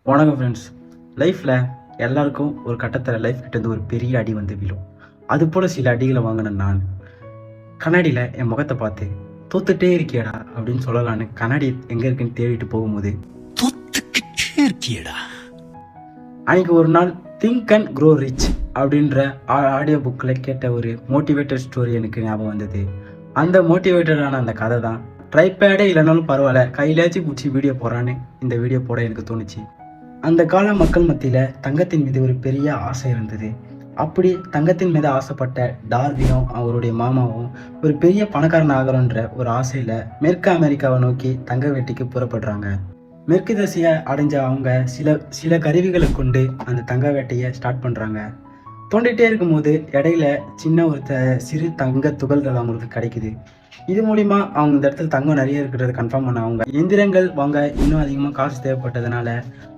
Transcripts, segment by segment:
வணக்கம் ஃப்ரெண்ட்ஸ். லைஃப்பில் எல்லாருக்கும் ஒரு கட்டத்தில் லைஃப் கிட்டேருந்து ஒரு பெரிய அடி வந்து விழும். அதுபோல் சில அடிகளை வாங்கின நான் கண்ணாடியில் என் முகத்தை பார்த்து தோத்துட்டே இருக்கியடா அப்படின்னு சொல்லலான்னு கண்ணாடி எங்கே இருக்குன்னு தேடிட்டு போகும்போது தோத்துக்கிட்டே இருக்கியடா. அன்றைக்கி ஒரு நாள் திங்க் அண்ட் க்ரோ ரிச் அப்படின்ற ஆடியோ புக்கில் கேட்ட ஒரு மோட்டிவேட்டட் ஸ்டோரி எனக்கு ஞாபகம் வந்தது. அந்த மோட்டிவேட்டடான அந்த கதை தான் ட்ரைபேடே இல்லைனாலும் பரவாயில்ல கையிலாச்சும் பிடிச்சி வீடியோ போகிறான்னு இந்த வீடியோ போட எனக்கு தோணுச்சு. அந்த கால மக்கள் மத்தியில் தங்கத்தின் மீது ஒரு பெரிய ஆசை இருந்தது. அப்படி தங்கத்தின் மீது ஆசைப்பட்ட டார்வினும் அவருடைய மாமாவும் ஒரு பெரிய பணக்காரன் ஆகிறோன்ற ஒரு ஆசையில் மேற்கு அமெரிக்காவை நோக்கி தங்க வேட்டைக்கு புறப்படுறாங்க. மேற்கு திசையை அடைஞ்ச அவங்க சில கருவிகளை கொண்டு அந்த தங்க வேட்டையை ஸ்டார்ட் பண்ணுறாங்க. தோண்டிகிட்டே இருக்கும்போது இடையில சின்ன ஒரு சிறு தங்க துகள்கள் அவங்களுக்கு கிடைக்குது. இது மூலிமா அவங்க இந்த இடத்துல தங்கம் நிறைய இருக்கிறத கன்ஃபார்ம் பண்ண அவங்க எந்திரங்கள் வாங்க இன்னும் அதிகமாக காசு தேவைப்பட்டதுனால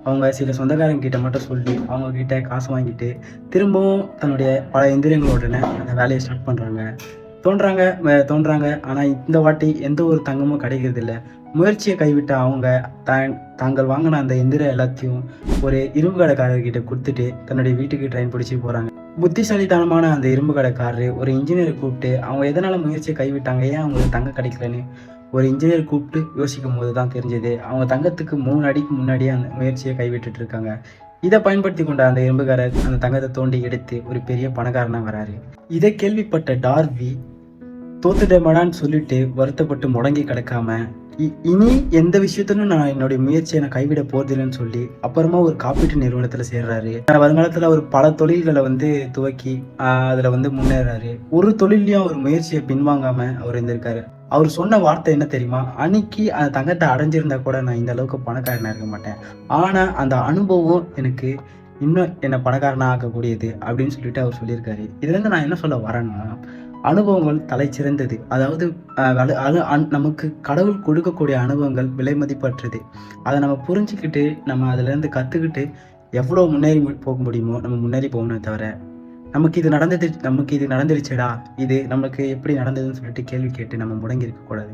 அவங்க சில சொந்தக்காரங்க கிட்ட மட்டும் சொல்லி அவங்க கிட்ட காசு வாங்கிட்டு திரும்பவும் தன்னுடைய பல எந்திரங்களோடனே அந்த வேலையை ஸ்டார்ட் பண்ணுறாங்க. தோன்றாங்க ஆனால் இந்த வாட்டி எந்த ஒரு தங்கமும் கிடைக்கிறது இல்லை. முயற்சியை கைவிட்ட அவங்க தாங்கள் வாங்கின அந்த எந்திரம் எல்லாத்தையும் ஒரு இரும்பு கடைக்காரர்கிட்ட கொடுத்துட்டு தன்னுடைய வீட்டுக்கு ட்ரெயின் பிடிச்சி போகிறாங்க. புத்திசாலித்தனமான அந்த இரும்பு கடைக்காரரு ஒரு இன்ஜினியரை கூப்பிட்டு அவங்க எதனால் முயற்சியை கைவிட்டாங்க, ஏன் அவங்களுக்கு தங்கம் கிடைக்கலன்னு ஒரு இன்ஜினியர் கூப்பிட்டு யோசிக்கும் போது தான் தெரிஞ்சது அவங்க தங்கத்துக்கு 3 அடிக்கு முன்னாடியே அந்த முயற்சியை கைவிட்டுட்டு இருக்காங்க. இதை பயன்படுத்தி கொண்ட அந்த இரும்புக்காரர் அந்த தங்கத்தை தோண்டி எடுத்து ஒரு பெரிய பணக்காரனாக வராரு. இதை கேள்விப்பட்ட டார்வி தோத்துட்டேமாடான்னு சொல்லிட்டு வருத்தப்பட்டு முடங்கி கிடக்காம இனி எந்த விஷயத்திலும் நான் என்னுடைய முயற்சியை நான் கைவிட போறதில்லைன்னு சொல்லி அப்புறமா ஒரு காப்பீட்டு நிறுவனத்தில் சேர்றாரு. வருங்காலத்தில் அவர் பல தொழில்களை துவக்கி அதில் முன்னேறாரு. ஒரு தொழிலையும் அவர் முயற்சியை பின்வாங்காம அவர் இருந்திருக்காரு. அவர் சொன்ன வார்த்தை என்ன தெரியுமா, அன்னைக்கு அந்த தங்கத்தை அடைஞ்சிருந்தா கூட நான் இந்த அளவுக்கு பணக்காரனாக இருக்க மாட்டேன், ஆனால் அந்த அனுபவம் எனக்கு இன்னும் என்னை பணக்காரனாக ஆக்கக்கூடியது அப்படின்னு சொல்லிட்டு அவர் சொல்லியிருக்காரு. இதுலேருந்து நான் என்ன சொல்ல வரேன்னா, அனுபவங்கள் தலை சிறந்தது. அதாவது நமக்கு கடவுள் கொடுக்கக்கூடிய அனுபவங்கள் விலை மதிப்பற்றது. அதை நம்ம புரிஞ்சுக்கிட்டு நம்ம அதிலேருந்து கற்றுக்கிட்டு எவ்வளோ முன்னேறி போக முடியுமோ நம்ம முன்னேறி போகணுமே தவிர நமக்கு இது நடந்துருச்சேடா, இது நமக்கு எப்படி நடந்ததுன்னு சொல்லிட்டு கேள்வி கேட்டு நம்ம முடங்கி இருக்கக்கூடாது.